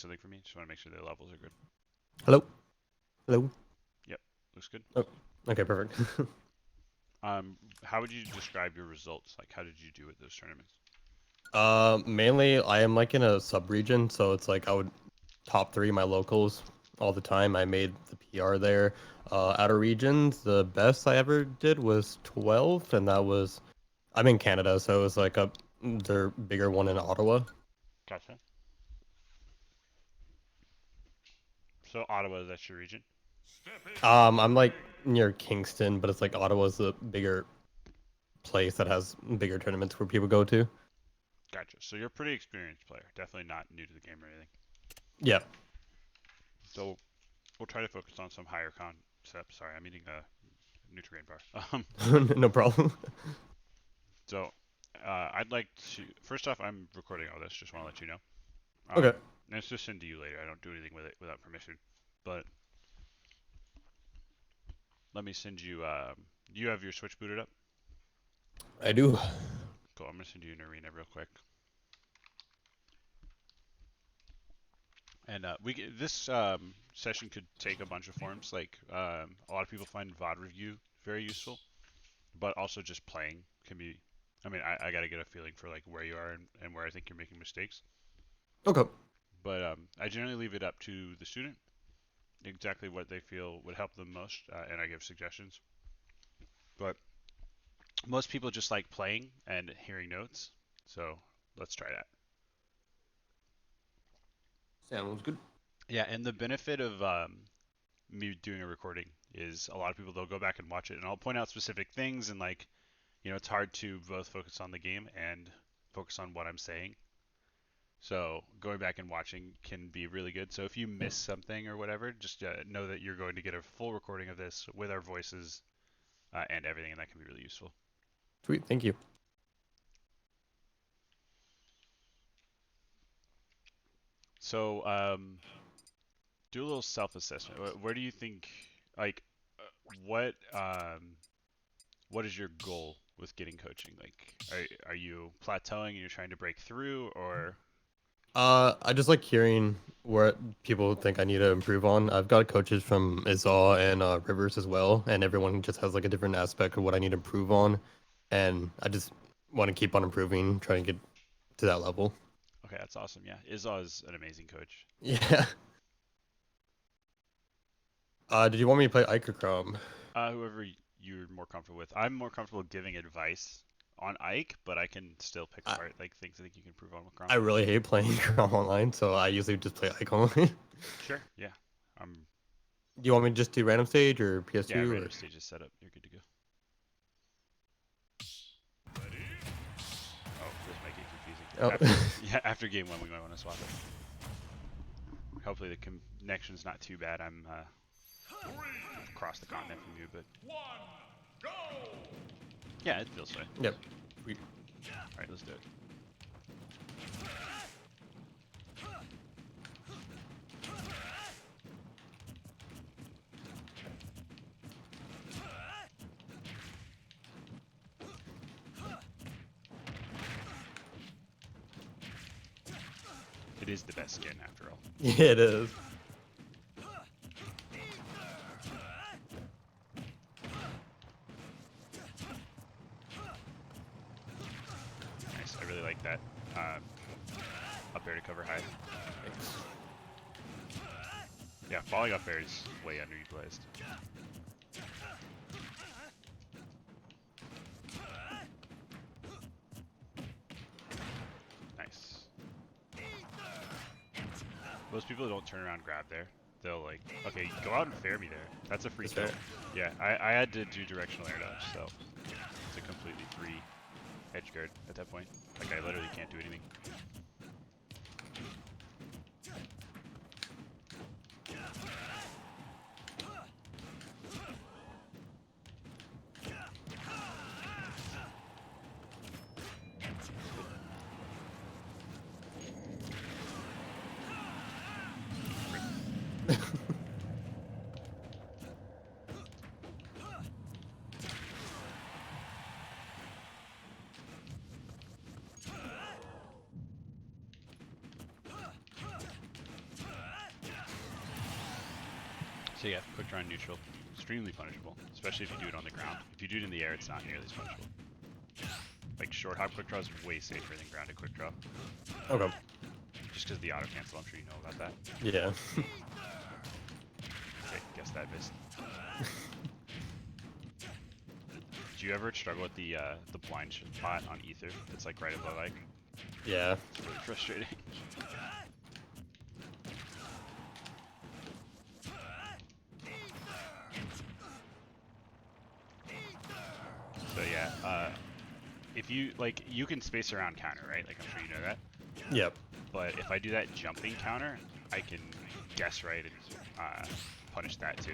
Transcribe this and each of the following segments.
something for me? Just want to make sure their levels are good. Hello? Hello? Yep, looks good. Oh, okay, perfect. How would you describe your results? Like, how did you do at those tournaments? Mainly I am like in a sub-region, so it's like I would top three my locals all the time. I made the PR there. Outer regions, the best I ever did was 12, and that was I'm in Canada, so it was like a their bigger one in Ottawa. Gotcha. So Ottawa, that's your region. I'm like near Kingston, but it's like Ottawa's the bigger place that has bigger tournaments where people go to. Gotcha. So you're a pretty experienced player. Definitely not new to the game or anything. Yeah. So we'll try to focus on some higher concepts. Sorry, I'm eating a Nutrigrain bar. No problem. So I'd like to. First off, I'm recording all this. Just want to let you know. Okay. And it's just send to you later. I don't do anything with it without permission. But let me send you. You have your Switch booted up? I do. Cool. I'm gonna send you an arena real quick. And this session could take a bunch of forms. Like a lot of people find VOD review very useful, but also just playing can be. I mean, I got to get a feeling for like where you are and where I think you're making mistakes. Okay. But I generally leave it up to the student exactly what they feel would help them most, and I give suggestions. But most people just like playing and hearing notes, so let's try that. Sounds good. Yeah, and the benefit of me doing a recording is a lot of people they'll go back and watch it, and I'll point out specific things, and like it's hard to both focus on the game and focus on what I'm saying. So going back and watching can be really good. So if you miss something or whatever, just know that you're going to get a full recording of this with our voices and everything, and that can be really useful. Sweet. Thank you. So do a little self-assessment. Where do you think, like, what what is your goal with getting coaching? Like, are you plateauing and you're trying to break through, or I just like hearing what people think I need to improve on. I've got coaches from Izal and Rivers as well, and everyone just has like a different aspect of what I need to improve on, and I just want to keep on improving, trying to get to that level. okay, that's awesome. Yeah, Izza is an amazing coach. Yeah. Did you want me to play Ike or Chrom? Whoever you're more comfortable with. I'm more comfortable giving advice on Ike, but I can still pick I, apart like things I think you can improve on with Chrom. I really hate playing Chrom online, so I usually just play Ike online. Sure. Yeah. Um. Do you want me to just do random stage or Yeah. PS2 or? Random stages set up. You're good to go. Oh, this might get confusing. Oh, After yeah, after game one, we might want to swap it. Hopefully the connection's not too bad. I'm across the continent from you, but yeah, it feels fine. yep. Sweet. All right, let's do it. It is the best skin after all. Yeah, it is. Nice. I really like that. Up air to cover high. Yeah, falling up air is way underutilized. Nice. Most people don't turn around and grab there. They'll like, okay, go out and fair me there. That's a free That's kill. fair. Yeah, I had to do directional air dodge, so it's a completely free edge guard at that point. Like I literally can't do anything. So yeah, quick draw and neutral, extremely punishable, especially if you do it on the ground. If you do it in the air, it's not nearly as punishable. Like short hop quick draw is way safer than grounded quick draw. Okay. Just because the auto cancel, I'm sure you know about that. Yeah. Okay, guess that missed. Do you ever struggle with the blind spot on Ether? It's like right above Ike. Yeah. It's really frustrating. So yeah, if you like, you can space around counter, right? Like I'm sure you know that. Yep. But if I do that jumping counter, I can guess right and punish that too.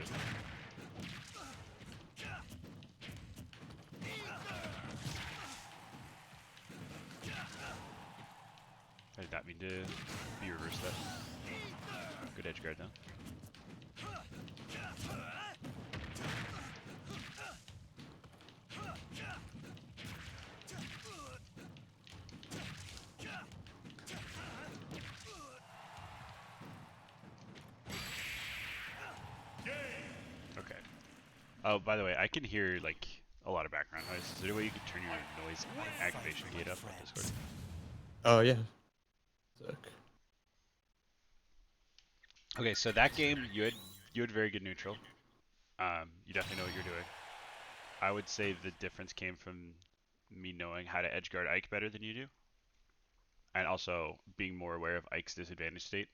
I did not mean to be reversed that. Good edge guard though. Okay. Oh, by the way, I can hear like a lot of background noise. Is there a way you can turn your noise activation gate up on Discord? Oh yeah. Sick. Okay, so that game you had very good neutral. You definitely know what you're doing. I would say the difference came from me knowing how to edge guard Ike better than you do, and also being more aware of Ike's disadvantage state.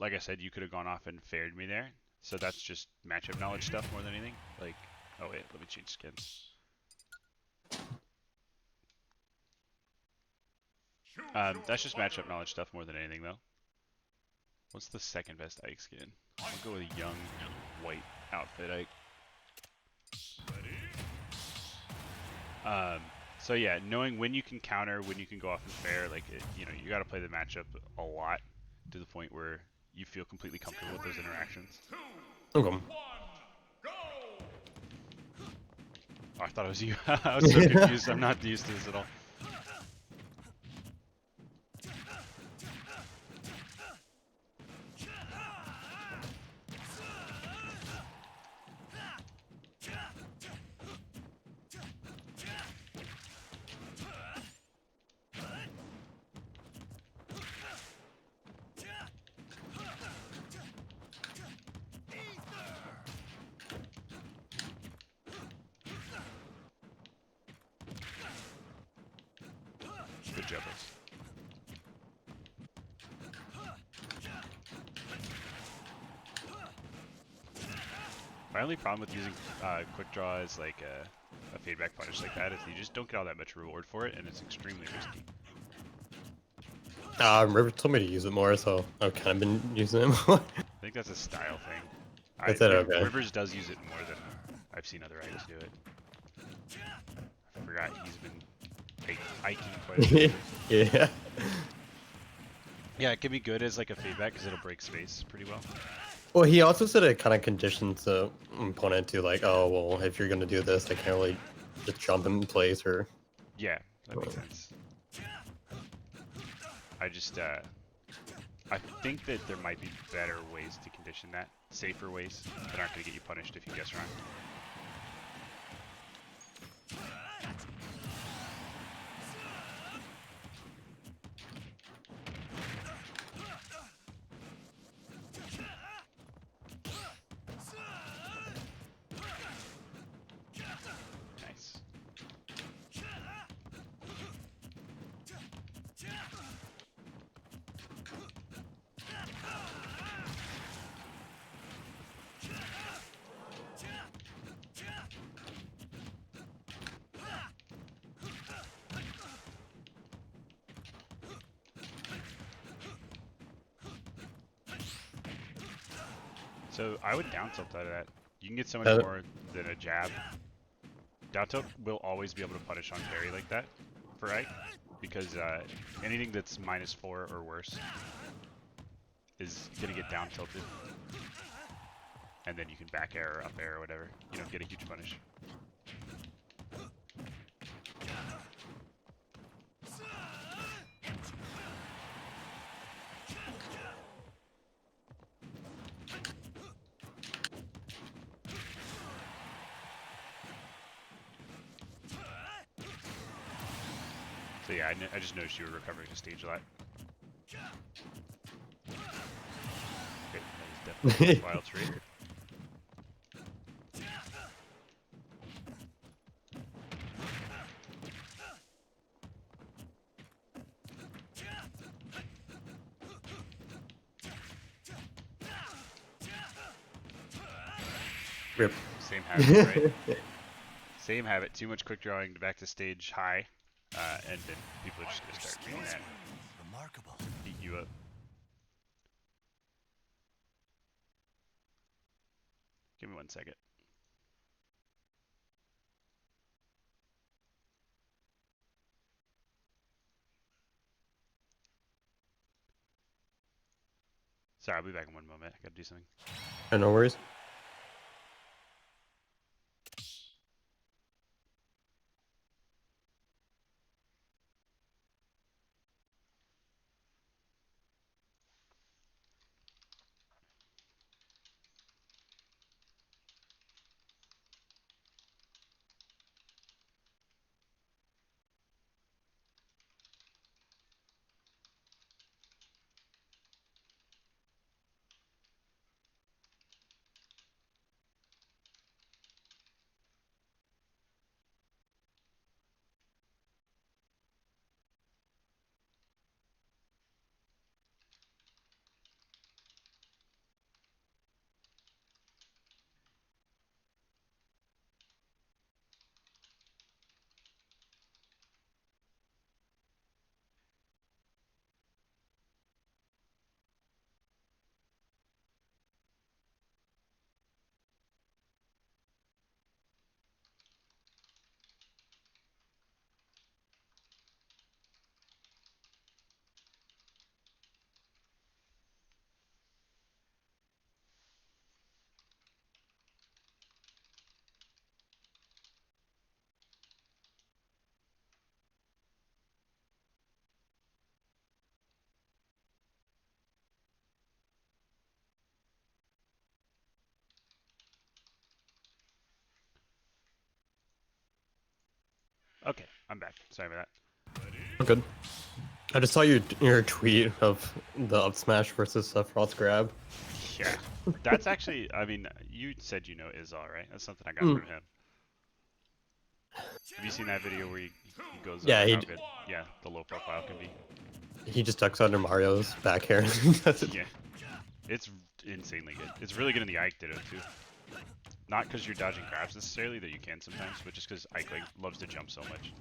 Like I said, you could have gone off and fared me there. So that's just matchup knowledge stuff more than anything. Like, oh wait, let me change skins. That's just matchup knowledge stuff more than anything, though. What's the second best Ike skin? I'll go with a young white outfit Ike. So yeah, knowing when you can counter, when you can go off and fair, like you know, you got to play the matchup a lot to the point where you feel completely comfortable with those interactions. Okay. Oh, I thought it was you. I was so confused. I'm not used to this at all. Good job, boys. My only problem with using quick draw is like a feedback punish like that is you just don't get all that much reward for it, and it's extremely risky. River told me to use it more, so I've kind of been using it more. I think that's a style thing. That's it, okay. Rivers does use it more than I've seen other Ikes do it. I forgot he's been Iking quite a bit. Yeah. Yeah, it can be good as like a feedback because it'll break space pretty well. Well, he also said it kind of conditions the opponent to like, oh, well, if you're going to do this, I can't really just jump in place or... Yeah, that makes sense. I just, I think that there might be better ways to condition that, safer ways that aren't going to get you punished if you guess wrong. Nice. So I would down tilt out of that. You can get so much more than a jab. Down tilt will always be able to punish on parry like that for Ike, because anything that's -4 or worse is gonna get down tilted, and then you can back air or up air or whatever. You don't get a huge punish. So yeah, I just noticed you were recovering a stage a lot. Okay, that is definitely wild tree. Rip. Same habit, right? Same habit. Too much quick drawing back to stage high, and then people are just gonna start doing that. Remarkable. Beat you up. Give me 1 second. Sorry, I'll be back in 1 moment. I gotta do something. No worries. Okay, I'm back. Sorry about Oh, good. I just saw your tweet of the up smash versus Frost grab. that. Yeah, that's actually. I mean, you said you know Izal, right? That's something I got Mm. from him. Have you seen that video where he goes Yeah, over how good, yeah, the low profile can be? he just ducks under Mario's back hair. That's it. Yeah, it's insanely good. It's really good in the Ike Ditto too. Not because you're dodging grabs necessarily, that you can sometimes, but just because Ike like, loves to jump so much.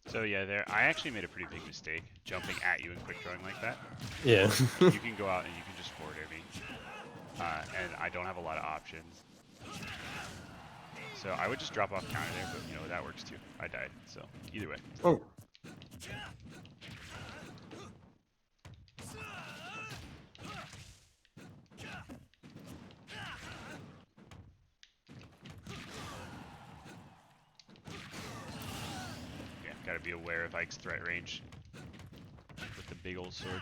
So yeah, there. I actually made a pretty big mistake jumping at you and quick drawing like that. Yeah. You can go out and you can just forward air me, and I don't have a lot of options. So I would just drop off counter there, but you know that works too. I died, so either way. Oh. Yeah, gotta be aware of Ike's threat range with the big old sword.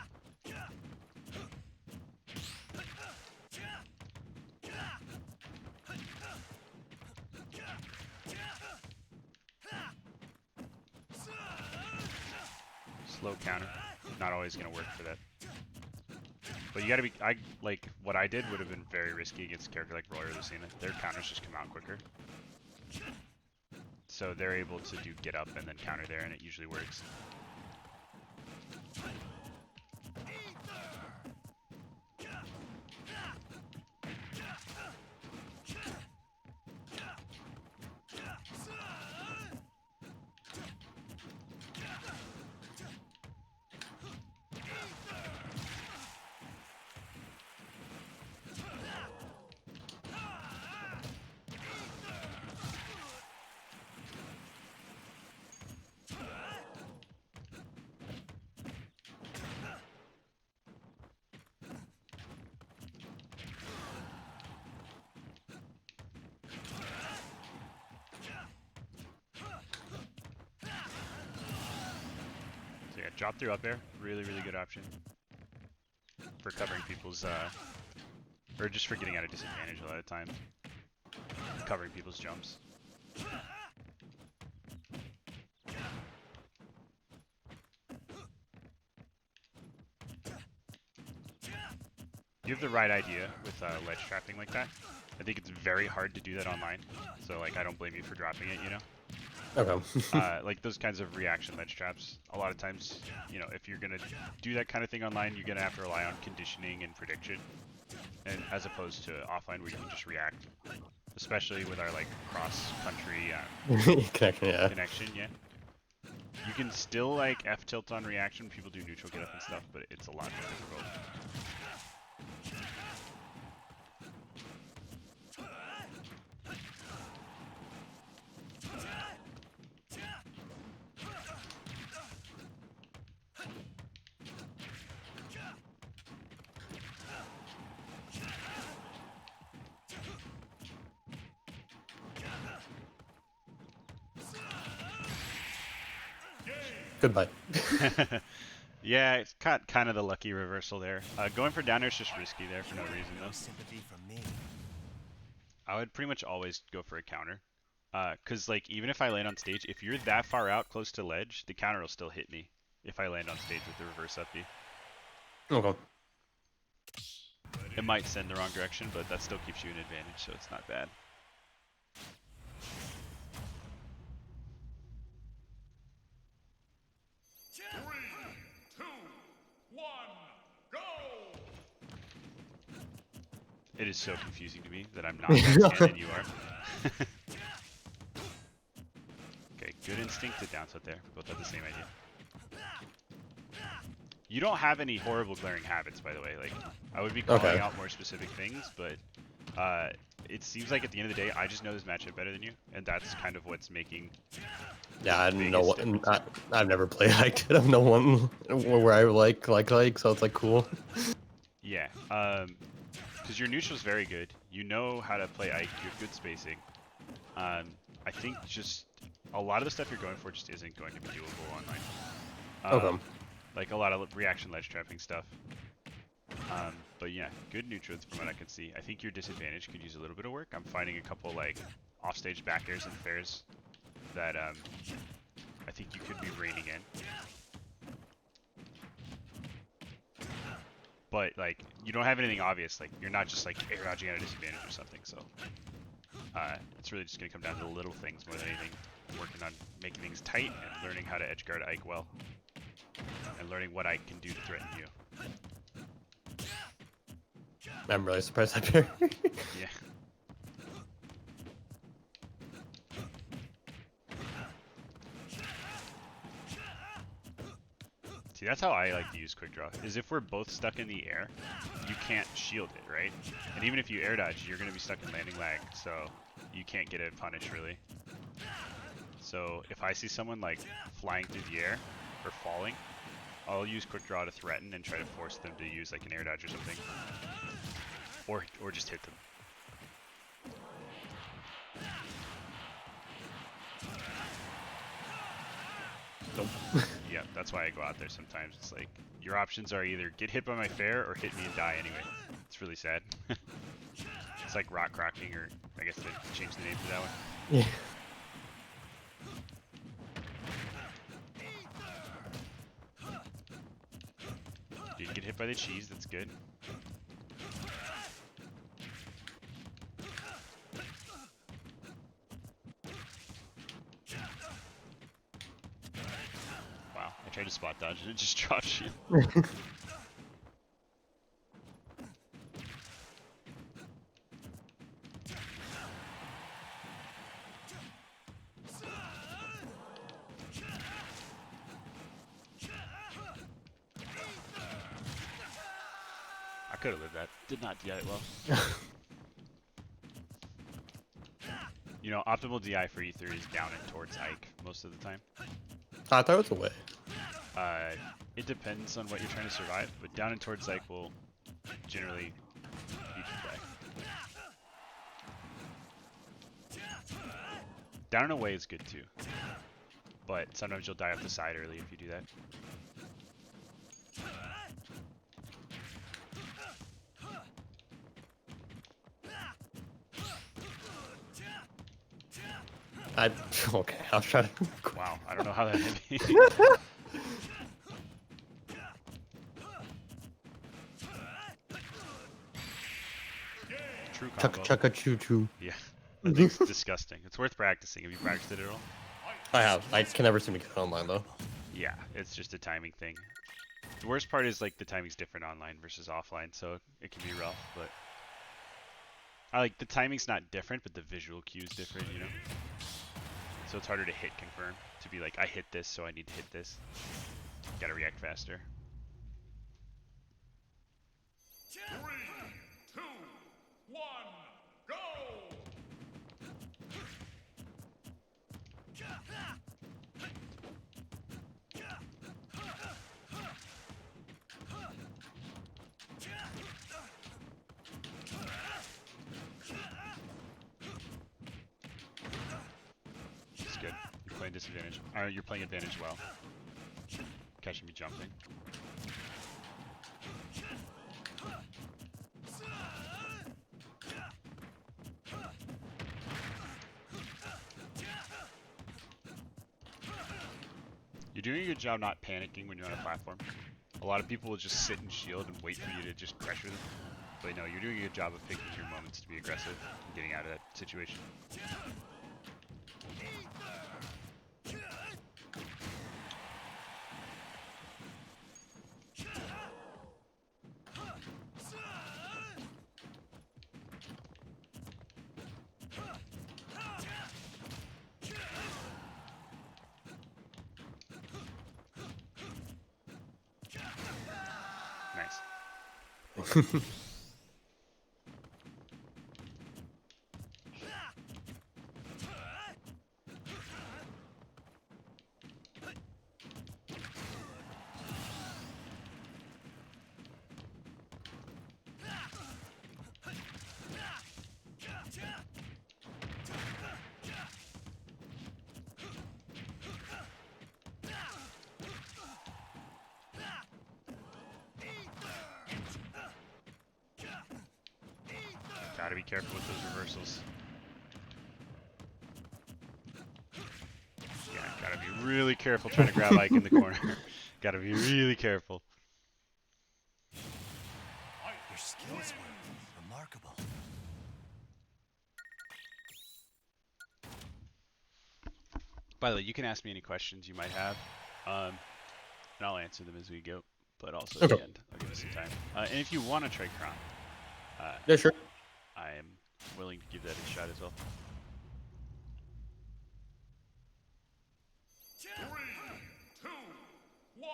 Slow counter, not always gonna work for that. But you gotta be, like, what I did would have been very risky against a character like Roy or Lucina. Their counters just come out quicker. So they're able to do get up and then counter there, and it usually works. drop through up air, really good option for covering people's or just for getting out of disadvantage a lot of time, covering people's jumps. You have the right idea with ledge trapping like that. I think it's very hard to do that online, so like I don't blame you for dropping it, you know? Okay. Like those kinds of reaction ledge traps, a lot of times, you know, if you're gonna do that kind of thing online, you're gonna have to rely on conditioning and prediction, and as opposed to offline where you can just react, especially with our like cross-country connection, yeah. You can still like F tilt on reaction, people do neutral get up and stuff, but it's a lot more difficult. Goodbye. Yeah, it's kind of the lucky reversal there. Going for down air is just risky there for no reason though. Sympathy from me. I would pretty much always go for a counter. Cause like even if I land on stage, if you're that far out close to ledge, the counter will still hit me if I land on stage with the reverse up B. Okay. It might send the wrong direction, but that still keeps you an advantage, so it's not bad. It is so confusing to me that I'm not that and you are. Okay, good instinct to down tilt there. We both have the same idea. You don't have any horrible glaring habits, by the way. Like, I would be calling out more specific things, but it seems like at the end of the day, I just know this matchup better than you, and that's kind of what's making. Yeah, I know what. I've never played hiked it. I've no one where I like, so it's like cool. Yeah, because your neutral's very good. You know how to play Ike. You have good spacing. I think just a lot of the stuff you're going for just isn't going to be doable online. Okay. Like a lot of reaction ledge trapping stuff. But yeah, good neutrals from what I can see. I think your disadvantage could use a little bit of work. I'm finding a couple like offstage back airs and fairs that I think you could be reining in. But like you don't have anything obvious. Like you're not just like air dodging at a disadvantage or something. So it's really just gonna come down to the little things more than anything. Working on making things tight and learning how to edge guard Ike well, and learning what Ike can do to threaten you. I'm really surprised up here. Yeah. See, that's how I like to use quick draw. Is if we're both stuck in the air, you can't shield it, right? And even if you air dodge, you're gonna be stuck in landing lag, so you can't get a punish really. So if I see someone like flying through the air or falling, I'll use quick draw to threaten and try to force them to use like an air dodge or something. Or just hit them. Nope. Yeah, that's why I go out there sometimes. It's like, your options are either get hit by my fair or hit me and die anyway. It's really sad. It's like rock crocking, or I guess they changed the name to that one. Yeah. Didn't get hit by the cheese, that's good. Wow, I tried to spot dodge and it just dropped shield. I could have lived that. Did not DI it well. You know, optimal DI for E3 is down and towards Ike most of the time. I thought it was away. It depends on what you're trying to survive, but down and towards Ike will generally beat you back. Down and away is good too, but sometimes you'll die off the side early if you do that. Okay, I was trying to. Wow, I don't know how that hit me. True combo. Chugga chugga choo choo. Yeah, that thing's disgusting. It's worth practicing. Have you practiced it at all? I have. I can never seem to get it online though. Yeah, it's just a timing thing. The worst part is like the timing's different online versus offline, so it can be rough. But I like the timing's not different, but the visual cue is different, you know. So it's harder to hit confirm. To be like, I hit this, so I need to hit this. Gotta react faster. 3, 2, 1, go! It's good. You're playing disadvantage. You're playing advantage well. Catching me jumping. You're doing a good job not panicking when you're on a platform. A lot of people will just sit and shield and wait for you to just pressure them. But no, you're doing a good job of picking your moments to be aggressive and getting out of that situation. Nice. Gotta be careful with those reversals. Yeah, gotta be really careful trying to grab Ike in the corner. Gotta be really careful. Your skills were remarkable. By the way, you can ask me any questions you might have, and I'll answer them as we go. But also at the end, I'll give you some time. And if you want to try Chrom, Yeah, sure. I am willing to give that a shot as well. 3, 2, 1,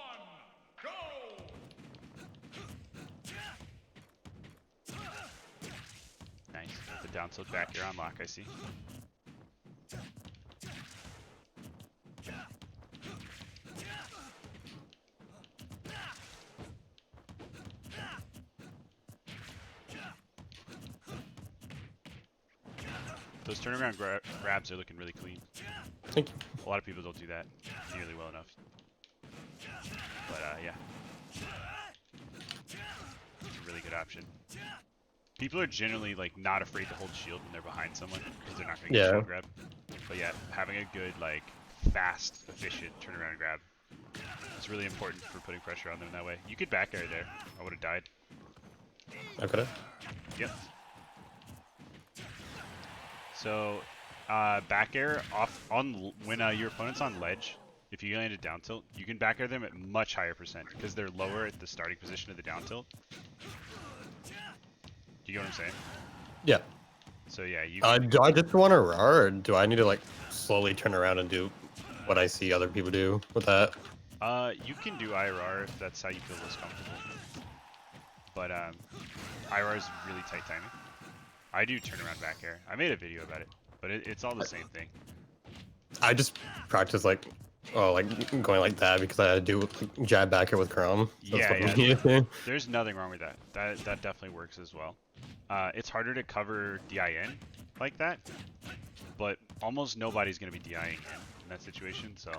go! Nice. With the down tilt back, you're on lock, I see. Those turnaround grabs are looking really clean. Thank you. A lot of people don't do that nearly well enough. But yeah. It's a really good option. People are generally like not afraid to hold shield when they're behind someone because they're not going to get shield grab. But yeah, having a good like fast, efficient turnaround grab is really important for putting pressure on them that way. You could back air there. I would have died. Okay. Yep. So, back air off on when your opponent's on ledge. If you land a down tilt, you can back air them at much higher percent because they're lower at the starting position of the down tilt. You get what I'm saying? Yeah. So yeah, you. Do I just want to RAR, or do I need to like slowly turn around and do what I see other people do with that? You can do IRR if that's how you feel most comfortable. But IRR is really tight timing. I do turnaround back air. I made a video about it, but it's all the same thing. I just practice like going like that because I had to do jab back here with Chrom. Yeah. There's nothing wrong with that. That definitely works as well. It's harder to cover DIN like that, but almost nobody's going to be DIing in that situation, so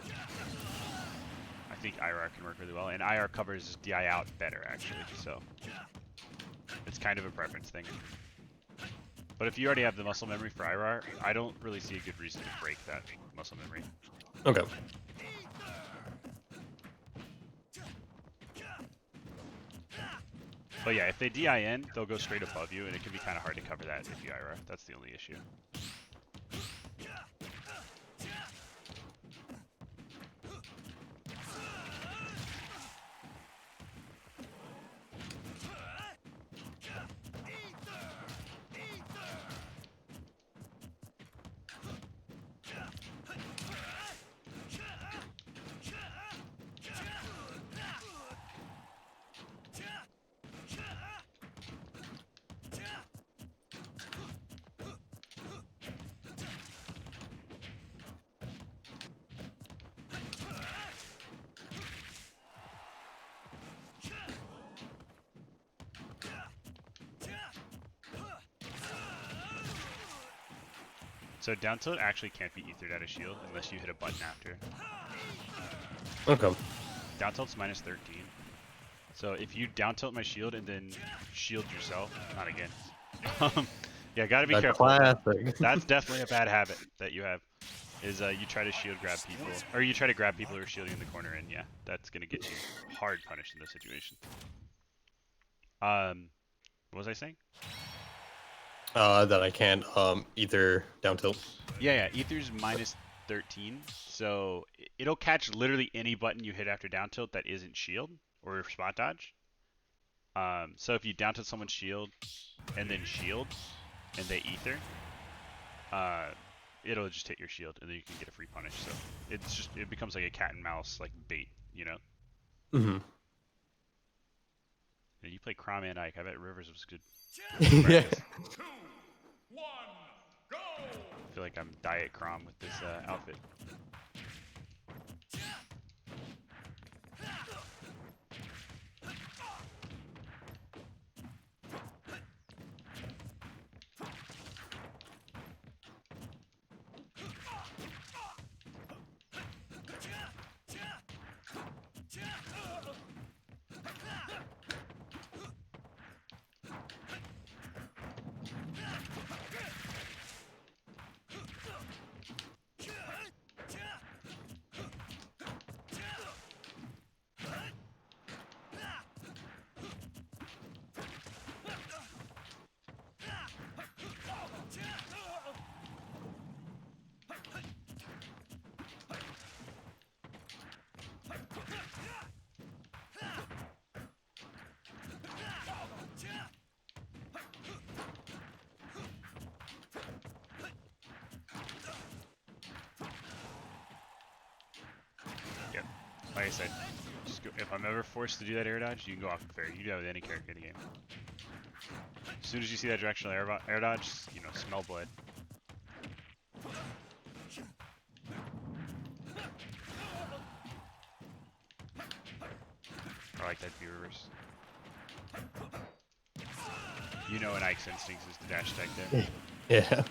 I think IR can work really well, and IR covers DI out better actually. So it's kind of a preference thing. But if you already have the muscle memory for IR, I don't really see a good reason to break that muscle memory. Okay. But yeah, if they DIN, they'll go straight above you, and it can be kind of hard to cover that if you IR. That's the only issue. So down tilt actually can't be ethered out of shield unless you hit a button after. Okay. Down tilt's minus 13. So if you down tilt my shield and then shield yourself, not again. Yeah, gotta be That's careful. classic. That's definitely a bad habit that you have. Is you try to shield grab people, or you try to grab people who are shielding in the corner, and yeah, that's gonna get you hard punished in this situation. What was I saying? That I can't either down tilt. Yeah, ether's minus 13, so it'll catch literally any button you hit after down tilt that isn't shield or spot dodge. So if you down tilt someone's shield and then shield and they ether, it'll just hit your shield and then you can get a free punish. So it becomes like a cat and mouse like bait, you know. Mm-hmm. And you play Chrom and Ike. I bet Rivers was good. Yeah. Practice. 2, 1, go! I feel like I'm Diet Chrom with this outfit. Yep. Like I said, just go, if I'm ever forced to do that air dodge, you can go off of fair. You can do that with any character in the game. As soon as you see that directional air dodge, you know, smell blood. I like that view reverse. You know an Ike's instincts is to dash attack there. Yeah.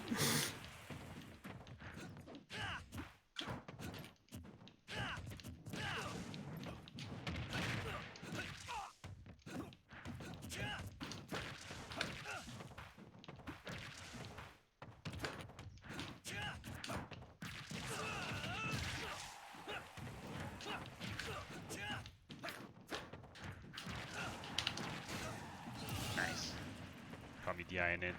Nice. Caught me DIing in.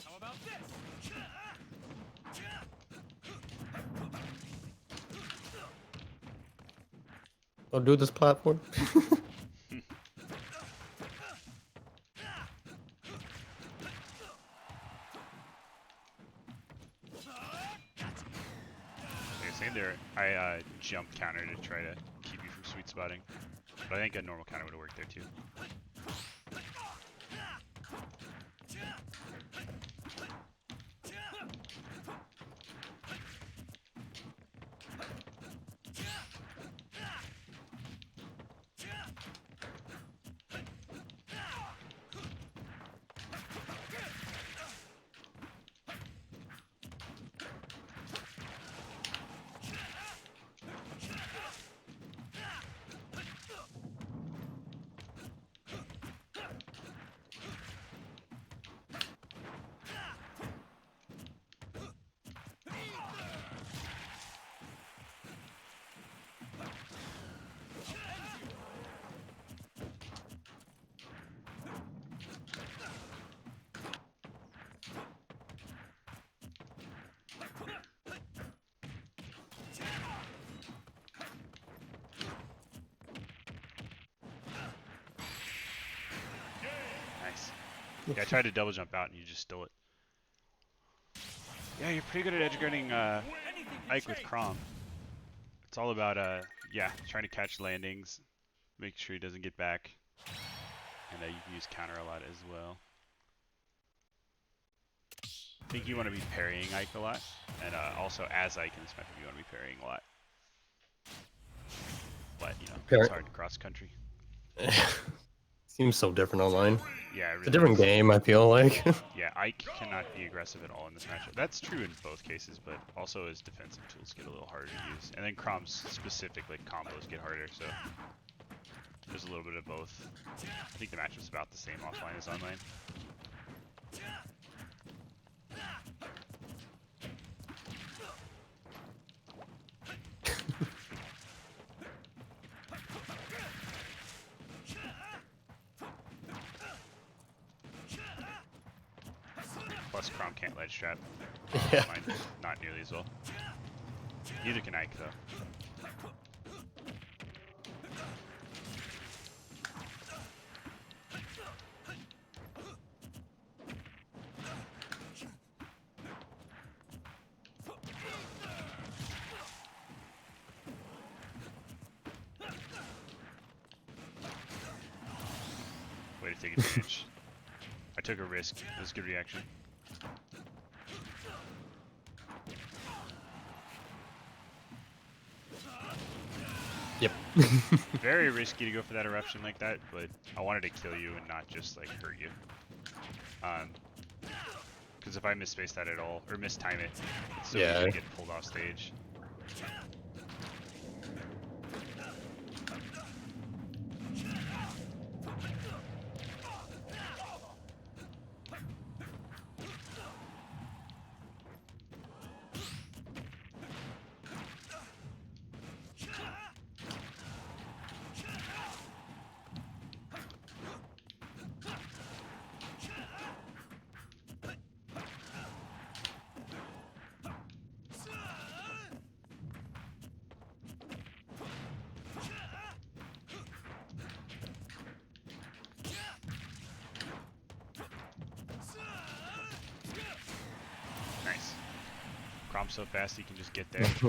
How about this? Don't do this platform. Like I was saying there, I jumped counter to try to keep you from sweet spotting. But I think a normal counter would have worked there too. Yeah, I tried to double jump out and you just stole it. Yeah, you're pretty good at edge guarding Anything can Ike with change. Chrom. It's all about yeah, trying to catch landings, make sure he doesn't get back, and you can use counter a lot as well. I think you want to be parrying Ike a lot, and also as Ike in this method, you want to be parrying a lot. But you know, it's hard cross country. Seems so different online. Yeah, it It's a really different is. game, I feel like. Yeah, Ike cannot be aggressive at all in this matchup. That's true in both cases, but also his defensive tools get a little harder to use. And then Chrom's specific like combos get harder, so there's a little bit of both. I think the matchup's about the same offline as online. Plus Chrom can't ledge trap. Yeah. Mine, not nearly as well. Neither can Ike though. Way to take advantage. I took a risk. It was a good reaction. Yep. Very risky to go for that eruption like that, but I wanted to kill you and not just like hurt you. Because if I misspace that at all, or mistime it, it's so easy to get pulled off stage. Nice. Chrom's so fast he can just get there. Too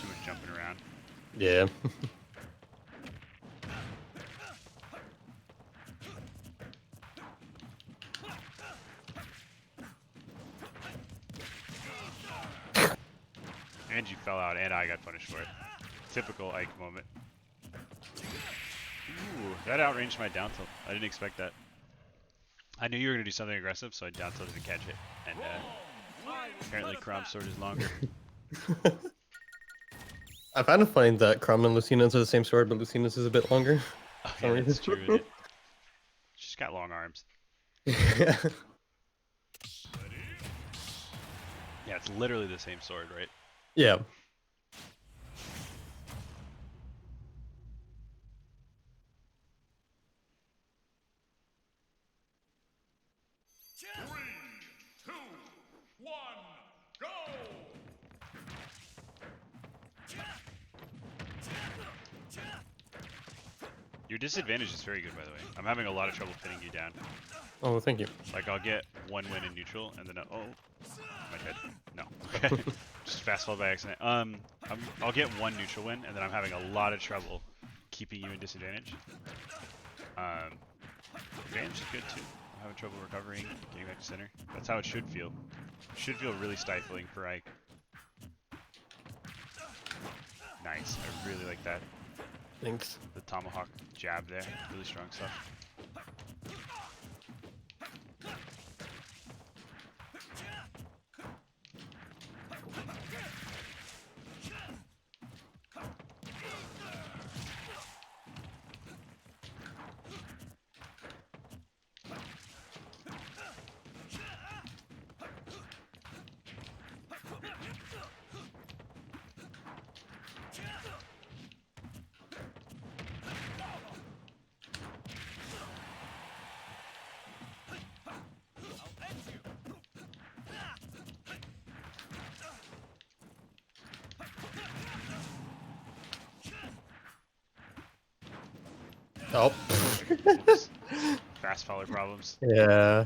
much jumping around. Yeah. And you fell out, and I got punished for it. Typical Ike moment. Ooh, that outranged my down tilt. I didn't expect that. I knew you were going to do something aggressive, so I down tilted to catch it. And apparently Chrom's sword is longer. I find it funny that Chrom and Lucina's are the same sword, but Lucina's is a bit longer. Oh, yeah, that's true, isn't it? She's got long arms. Yeah. Yeah, it's literally the same sword, right? Yeah. Three, two, one, go! Your disadvantage is very good, by the way. I'm having a lot of trouble pinning you down. Oh, thank you. Like, I'll get one win in neutral, and then oh, am I dead? No. Okay. Just fast fall by accident. I'll get one neutral win, and then I'm having a lot of trouble keeping you in disadvantage. Advantage is good too. I'm having trouble recovering, getting back to center. That's how it should feel. It should feel really stifling for Ike. Nice. I really like that. Thanks. The tomahawk jab there. Really strong stuff. Oh. Oops. Fast follower problems. Yeah.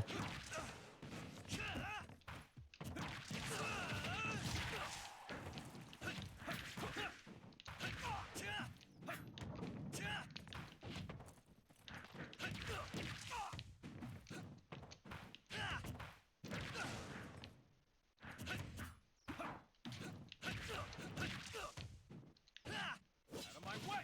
Out of my way!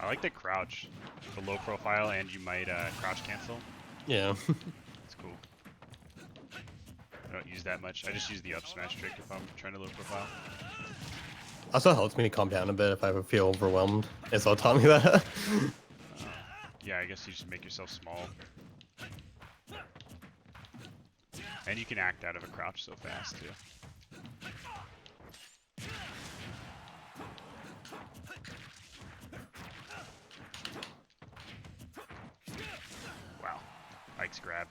I like the crouch, the low profile, and you might crouch cancel. Yeah. It's cool. I don't use that much. I just use the up smash trick if I'm trying to low profile. Also helps me calm down a bit if I ever feel overwhelmed. It's all taught me that. Yeah, I guess you just make yourself small. And you can act out of a crouch so fast too. Wow. Ike's grab.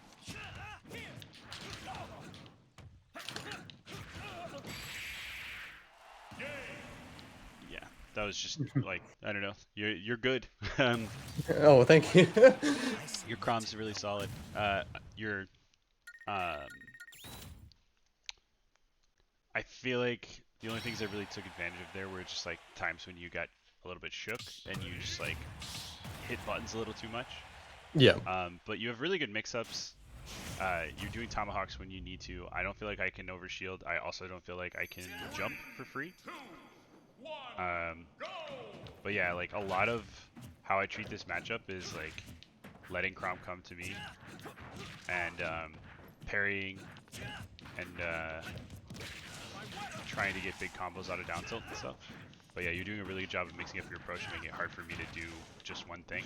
Yeah, that was just like, I don't know. You're good. Oh, thank you. Your Chrom's really solid. Your I feel like the only things I really took advantage of there were just like times when you got a little bit shook and you just like hit buttons a little too much. Yeah. But you have really good mix-ups. You're doing tomahawks when you need to. I don't feel like I can overshield. I also don't feel like I can jump for free. But yeah, like a lot of how I treat this matchup is like letting Chrom come to me and parrying and trying to get big combos out of down tilt and stuff. But yeah, you're doing a really good job of mixing up your approach and making it hard for me to do just one thing.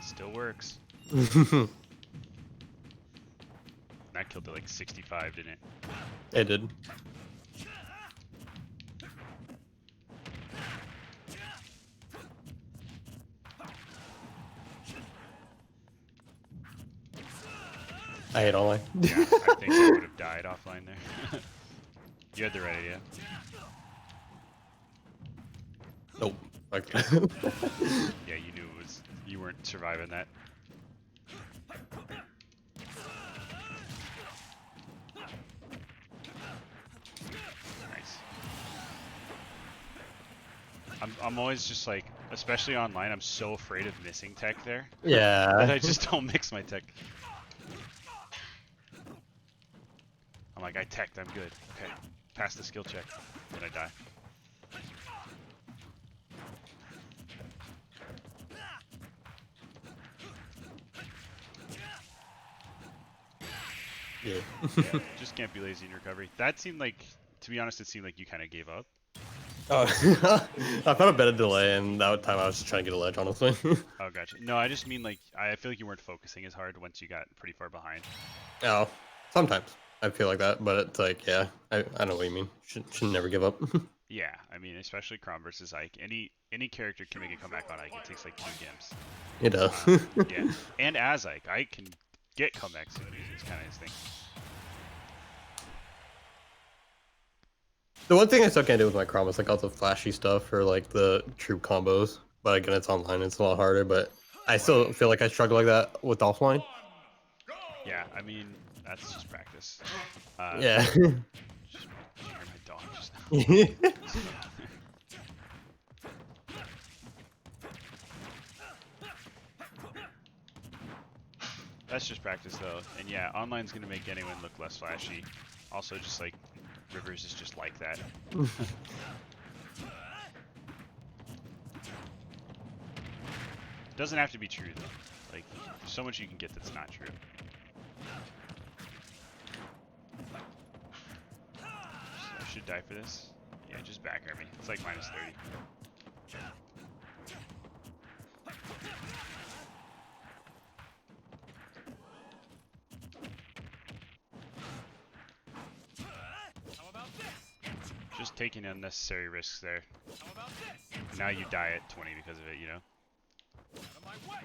Still works. That killed it like 65, didn't it? It did. I hate online. Yeah, I think I would have died offline there. You had the right idea. Nope. Okay. Yeah, you knew it was. You weren't surviving that. Nice. I'm always just like, especially online, I'm so afraid of missing tech there that Yeah. I just don't mix my tech. I'm like, I teched, I'm good. Okay, pass the skill check. Then I die. Yeah. Yeah, just can't be lazy in recovery. That seemed like, to be honest, it seemed like you kind of gave up. Oh, I thought a better delay, and that time I was just trying to get a ledge, honestly. Oh, gotcha. No, I just mean like, I feel like you weren't focusing as hard once you got pretty far behind. Oh, sometimes I feel like that, but it's like, yeah, I know what you mean. Should never give up. Yeah, I mean, especially Chrom versus Ike. Any character can make a comeback on Ike. It takes like 2 games. It does. Yeah, and as Ike can get comebacks and it's kind of his thing. The one thing I still can't do with my Chrom is like all the flashy stuff or like the troop combos. But again, it's online, it's a lot harder. But I still feel like I struggle like that with offline. Yeah, I mean, that's just practice. Yeah. Just hear my dog just now. That's just practice though, and yeah, online's gonna make anyone look less flashy. Also, just like Rivers is just like that. Doesn't have to be true though. Like, there's so much you can get that's not true. So I should die for this. Yeah, just back air me. It's like minus 30. How about this? Just taking unnecessary risks there. How about this? And now you die at 20 because of it, you know? Out of my way.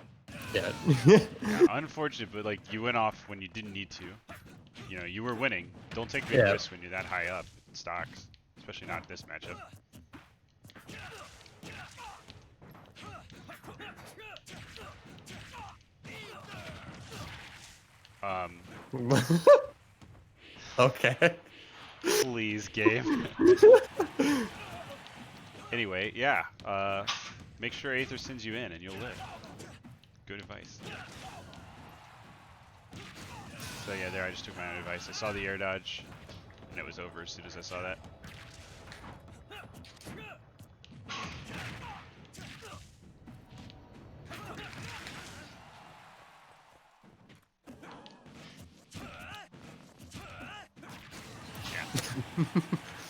Yeah. Yeah, unfortunate, but like you went off when you didn't need to. You know, you were winning. Don't take big Yeah. risks when you're that high up in stocks, especially not this matchup. Okay. Please, game. Anyway, yeah. Make sure Aether sends you in and you'll live. Good advice. So yeah, there I just took my own advice. I saw the air dodge, and it was over as soon as I saw that. Yeah.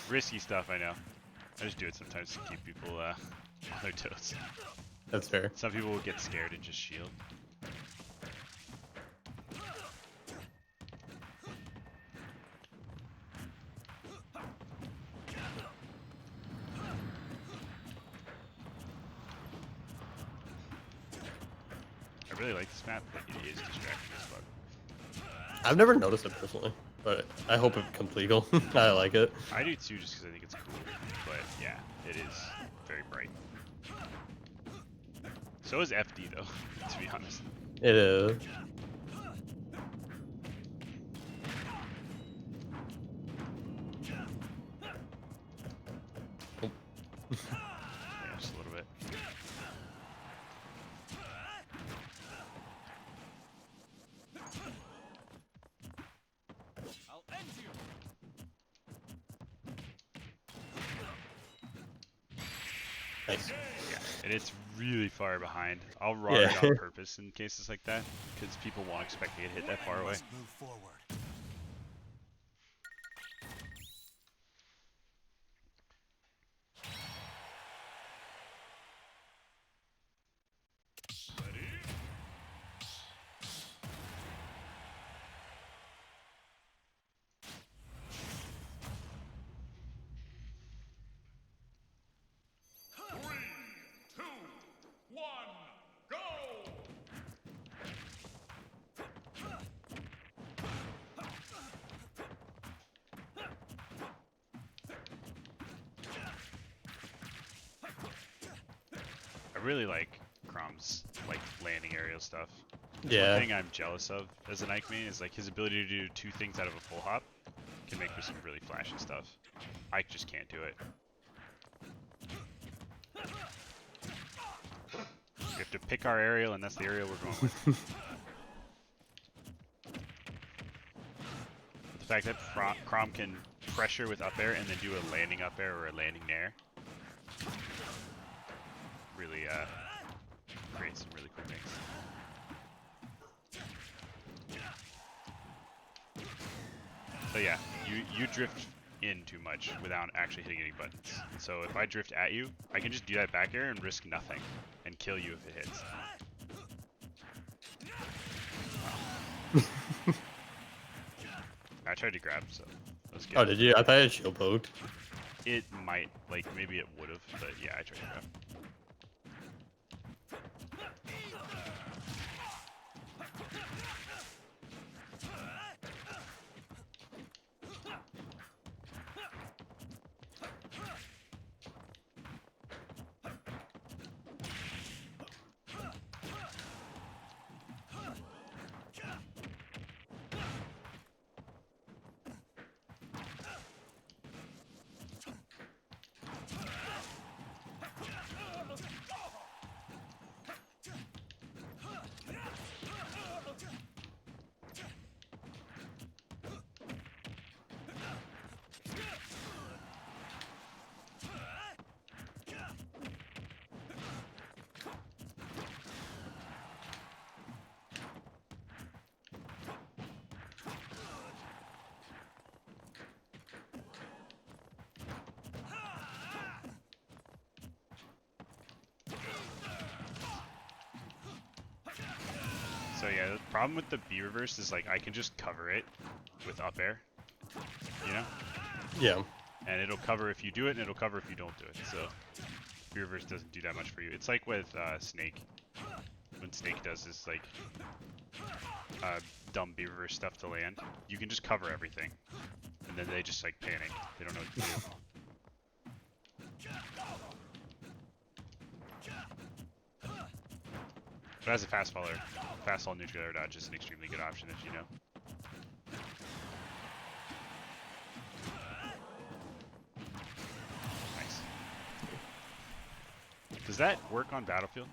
Risky stuff, I know. I just do it sometimes to keep people on their toes. That's fair. Some people will get scared and just shield. I really like this map, but it is distracting as fuck. I've never noticed it personally, but I hope it becomes legal. I like it. I do too, just because I think it's cool. But yeah, it is very bright. So is FD though, to be honest. It is. Yeah, just a little bit. I'll end you. Nice. Yeah, and it's really far behind. I'll raw Yeah. it on purpose in cases like that, because people won't expect me to hit that far away. Must move forward. I really like Chrom's like landing aerial stuff. Yeah. One thing I'm jealous of as an Ike main is like his ability to do two things out of a full hop can make for some really flashy stuff. Ike just can't do it. We have to pick our aerial, and that's the aerial we're going with. The fact that Chrom can pressure with up air and then do a landing up air or a landing nair really creates some really cool things. So yeah, you drift in too much without actually hitting any buttons. So if I drift at you, I can just do that back air and risk nothing and kill you if it hits. I tried to grab, so let's get Oh, did you? I thought it shield poked. it might, like, maybe it would have, but yeah, I tried to grab. So yeah, the problem with the B reverse is like I can just cover it with up air, you know? Yeah. And it'll cover if you do it, and it'll cover if you don't do it. So B reverse doesn't do that much for you. It's like with Snake. When Snake does this like dumb B reverse stuff to land, you can just cover everything, and then they just like panic. They don't know what to do. But as a fast faller, fast fall neutral air dodge is an extremely good option, as you know. Nice. Does that work on Battlefield?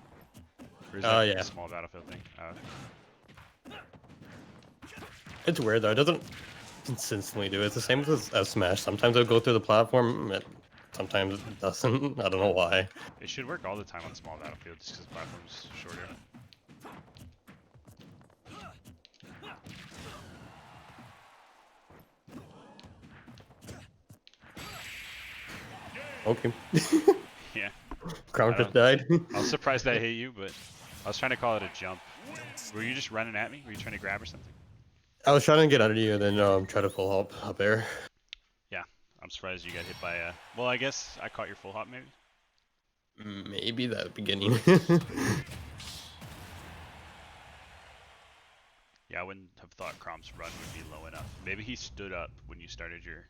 Or is that Yeah. a small Battlefield thing? It's weird though. It doesn't consistently do it. It's the same as Smash. Sometimes it'll go through the platform. Sometimes it doesn't. I don't know why. It should work all the time on small Battlefield, just because the platform's shorter. Okay. Yeah. Chrom I just died. I was surprised I hit you, but I was trying to call it a jump. Were you just running at me? Were you trying to grab or something? I was trying to get under you and then try to full hop up there. Yeah. I'm surprised you got hit by a... Well, I guess I caught your full hop, maybe? Maybe that beginning. Yeah, I wouldn't have thought Chrom's run would be low enough. Maybe he stood up when you started your...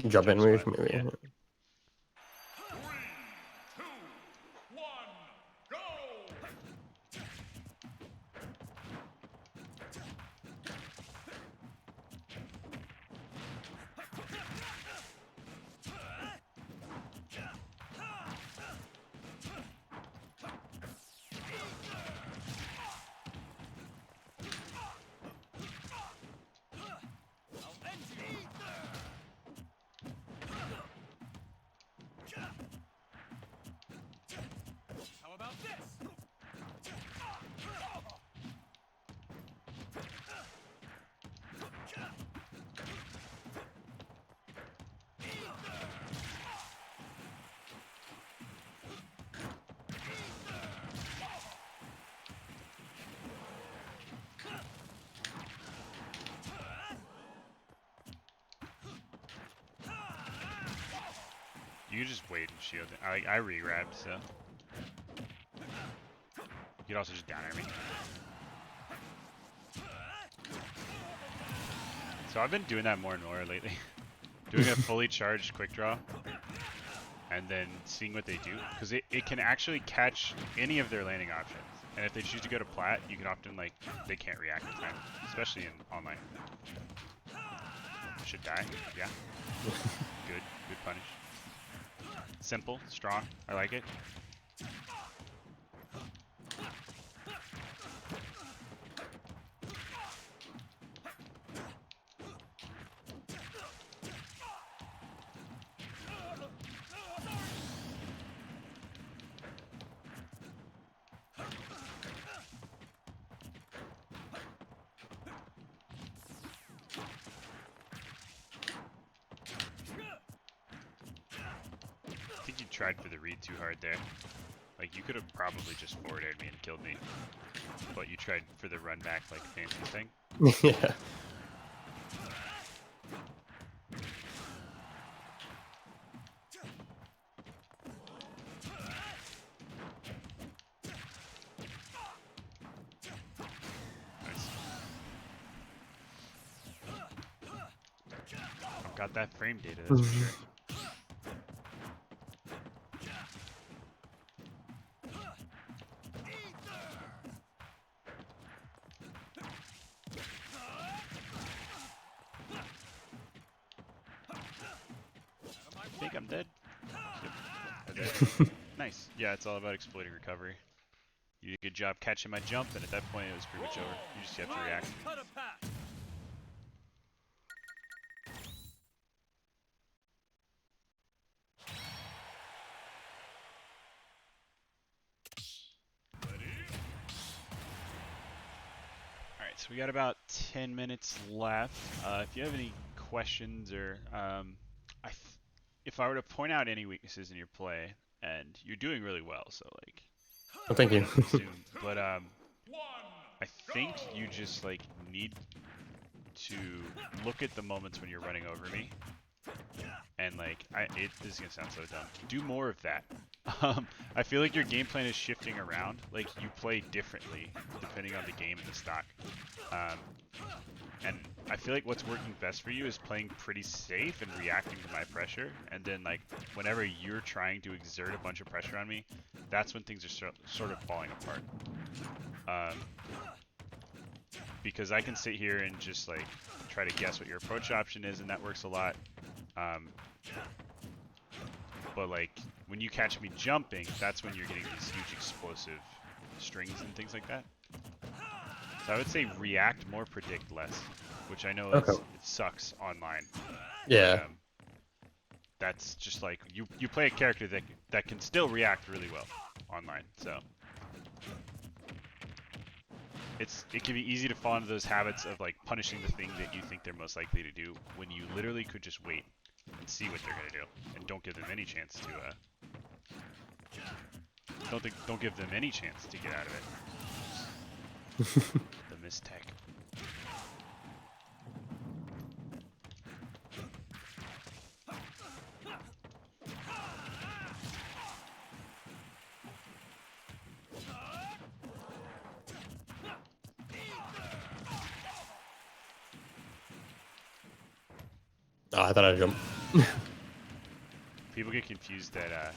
Jump in range, spot. maybe. Yeah. 3, 2, 1, go! I'll end you. How about this? You could just wait and shield it. I re-grabbed, so... You could also just down air me. So I've been doing that more and more lately. Doing a fully charged quick draw. And then seeing what they do. Because it can actually catch any of their landing options. And if they choose to go to plat, you can often, like, they can't react in time. Especially in online. Should die. Yeah. Good. Good punish. Simple. Strong. I like it. I think you tried for the read too hard there. Like, you could have probably just forward aired me and killed me. But you tried for the run back, like, fancy thing. Yeah. Nice. I've got that frame data, that's for sure. I think I'm dead. Yep. I'm dead. Nice. Yeah, it's all about exploiting recovery. You did a good job catching my jump, and at that point it was pretty much over. You just have to react. Cut a path. Alright, so we got about 10 minutes left. If you have any questions or if I were to point out any weaknesses in your play, and you're doing really well, so like Oh, thank you. soon, but I think you just like need to look at the moments when you're running over me, and like this is gonna sound so dumb. Do more of that. I feel like your game plan is shifting around. Like you play differently depending on the game and the stock. And I feel like what's working best for you is playing pretty safe and reacting to my pressure. And then like whenever you're trying to exert a bunch of pressure on me, that's when things are sort of falling apart. Because I can sit here and just like try to guess what your approach option is, and that works a lot. But like when you catch me jumping, that's when you're getting these huge explosive strings and things like that. So I would say react more, predict less, which I know it sucks online. Yeah. But, that's just like you play a character that can still react really well online. So it can be easy to fall into those habits of like punishing the thing that you think they're most likely to do when you literally could just wait and see what they're gonna do, and don't give them any chance to don't give them any chance to get out of it. The mistech. Oh, I thought I'd jump. People get confused that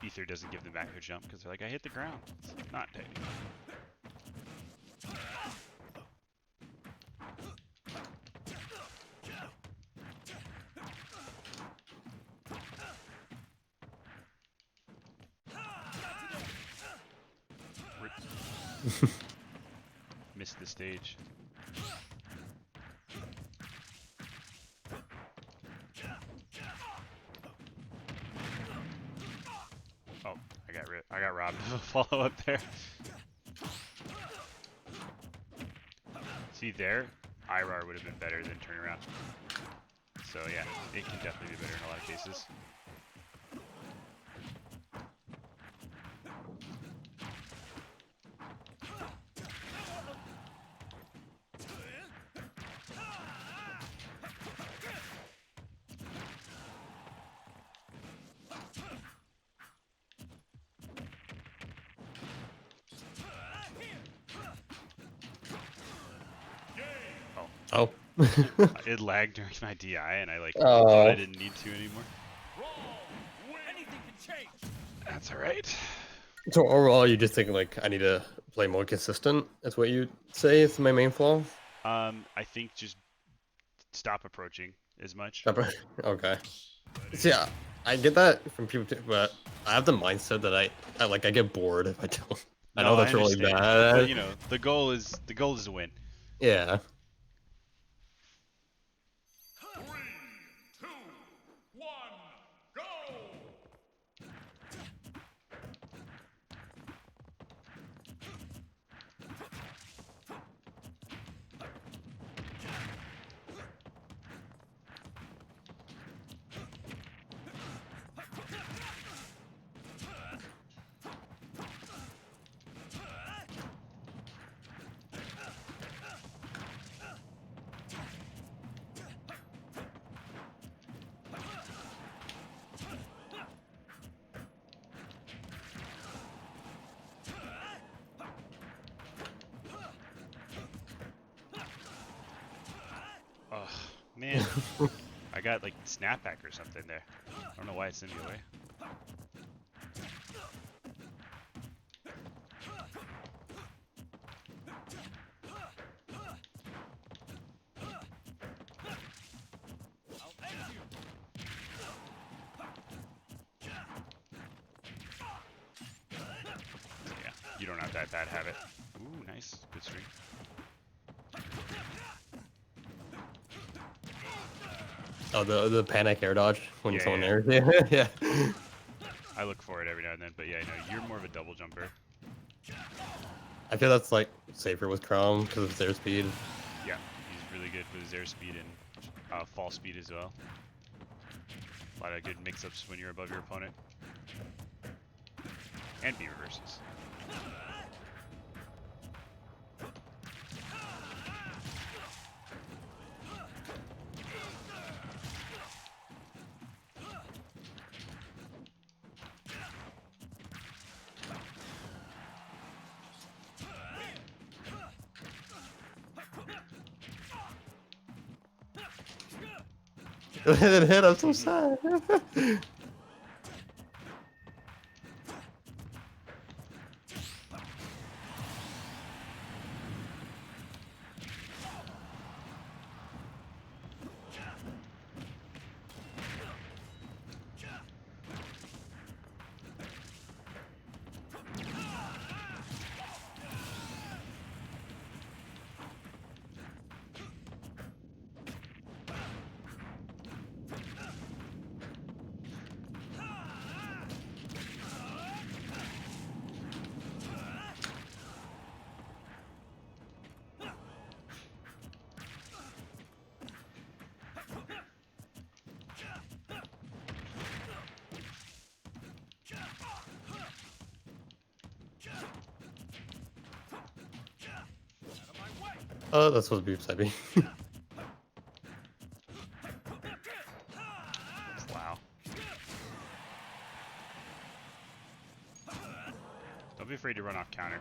Ether doesn't give them back their jump because they're like, I hit the ground. It's not technically. Missed the stage. Oh, I got robbed of a follow up there. See there, IRAR would have been better than turnaround. So yeah, it can definitely be better in a lot of cases. Oh. It lagged during my DI, and I like Oh. thought I didn't need to anymore. Anything can change. That's all right. So overall, you just think like I need to play more consistent. That's what you say is my main flaw. I think just stop approaching as much. Okay. See, I get that from people too, but I have the mindset that I get bored if I don't. I know that's really understand. bad. But you know, the goal is a win. Yeah. 3, 2, 1, go! Oh man, I got like snapback or something there. I don't know why it's in the way. I'll end you. Yeah, you don't have that bad habit. Ooh, nice, good string. Oh, the panic air dodge when Yeah, someone yeah. there. Yeah. I look for it every now and then, but yeah, no, you're more of a double jumper. I feel that's like safer with Chrom because of their speed. Yeah, he's really good with his airspeed and fall speed as well. A lot of good mix-ups when you're above your opponent. And B reverses. It didn't hit. I'm so sad. That's supposed to be beside me. Wow. Don't be afraid to run off counter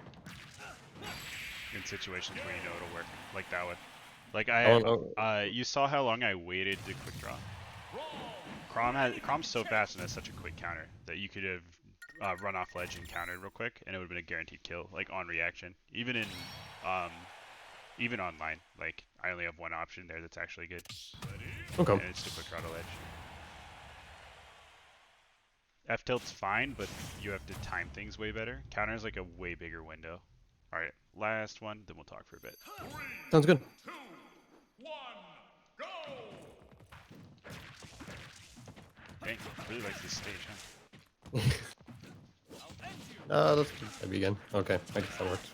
in situations where you know it'll work, like that one. Like you saw how long I waited to quick draw. Chrom's so fast and has such a quick counter that you could have run off ledge and countered real quick, and it would have been a guaranteed kill, like on reaction. Even online, like I only have one option there that's actually good, Okay. and it's to quick draw to ledge. F tilt's fine, but you have to time things way better. Counter's like a way bigger window. All right, last one, then we'll talk for a bit. Sounds good. 2, 1, go! Dang, really likes this stage, huh? That's maybe again. Okay, I guess that works.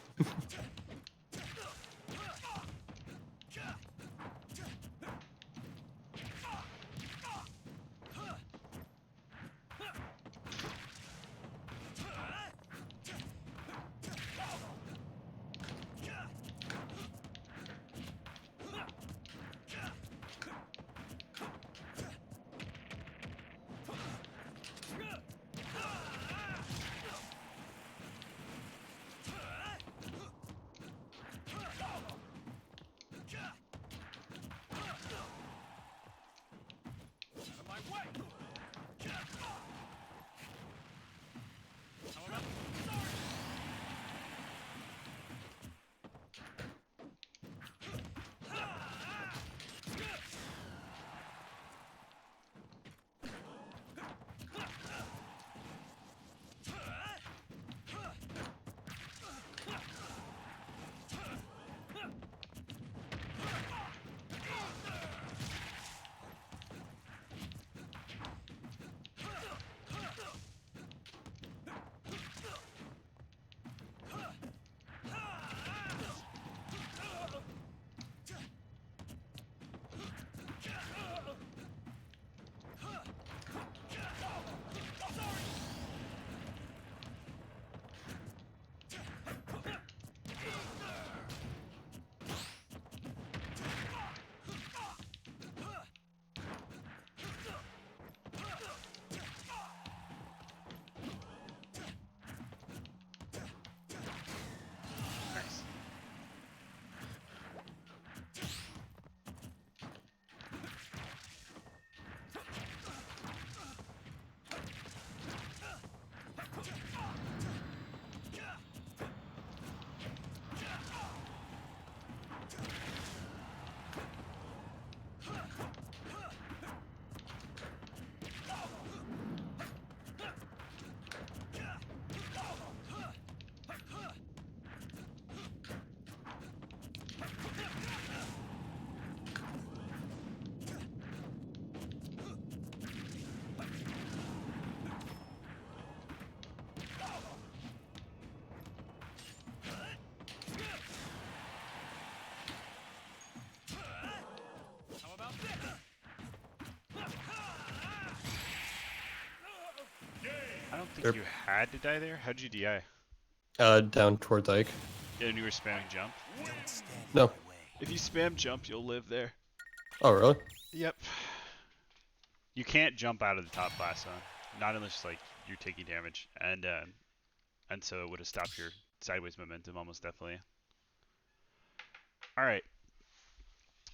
Nice. I don't think you had to die there. How'd you DI? Down towards Ike. Yeah, and you were spamming jump. No. If you spam jump, you'll live there. Oh, really? Yep. You can't jump out of the top blast zone, not unless like you're taking damage, and so it would have stopped your sideways momentum almost definitely. All right.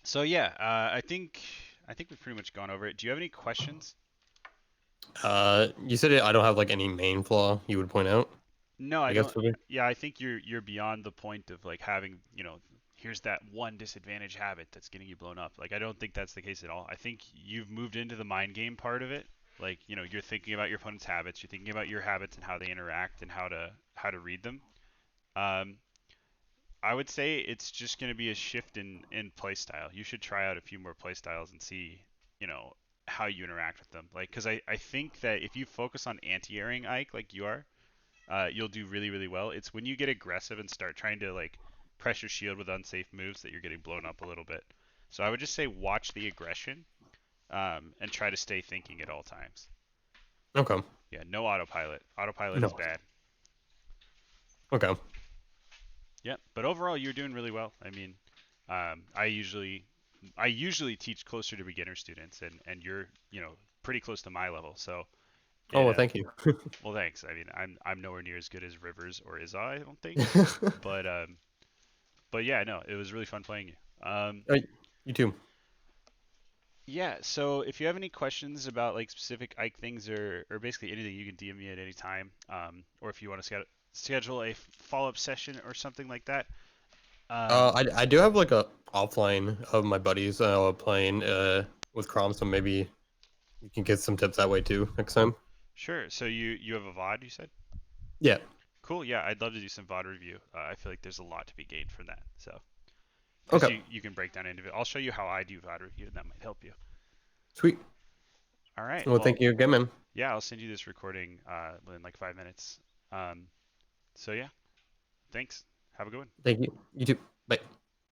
So yeah, I think I think we've pretty much gone over it. Do you have any questions? You said I don't have like any main flaw you would point out. No, I I guess don't. for me. Yeah, I think you're beyond the point of like having, here's that one disadvantage habit that's getting you blown up. Like I don't think that's the case at all. I think you've moved into the mind game part of it. Like, you're thinking about your opponent's habits, you're thinking about your habits and how they interact and how to read them. Um, I would say it's just going to be a shift in play style. You should try out a few more play styles and see, how you interact with them. Like, because I think that if you focus on anti-airing Ike like you are, you'll do really, really well. It's when you get aggressive and start trying to like pressure shield with unsafe moves that you're getting blown up a little bit. So I would just say watch the aggression, and try to stay thinking at all times. Okay. Yeah, no autopilot. Autopilot is No. bad. Okay. Yeah, but overall you're doing really well. I mean, I usually teach closer to beginner students, and you're pretty close to my level. So Oh, it well, thank you. well, thanks. I mean, I'm nowhere near as good as Rivers or Izza, I don't think. But yeah, no, it was really fun playing you. You too. Yeah, so if you have any questions about like specific Ike things or basically anything, you can DM me at any time. Or if you want to schedule a follow-up session or something like that. I do have like a offline of my buddies playing with Chrom, so maybe you can get some tips that way too next time. Sure. So you have a VOD, you said? Yeah. Cool. Yeah, I'd love to do some VOD review. I feel like there's a lot to be gained from that. So because Okay. you can break down into it. I'll show you how I do VOD review, and that might help you. Sweet. All right. Well, Well, thank you again, man. yeah, I'll send you this recording within like 5 minutes. So yeah, thanks. Have a good one. Thank you. You too. Bye.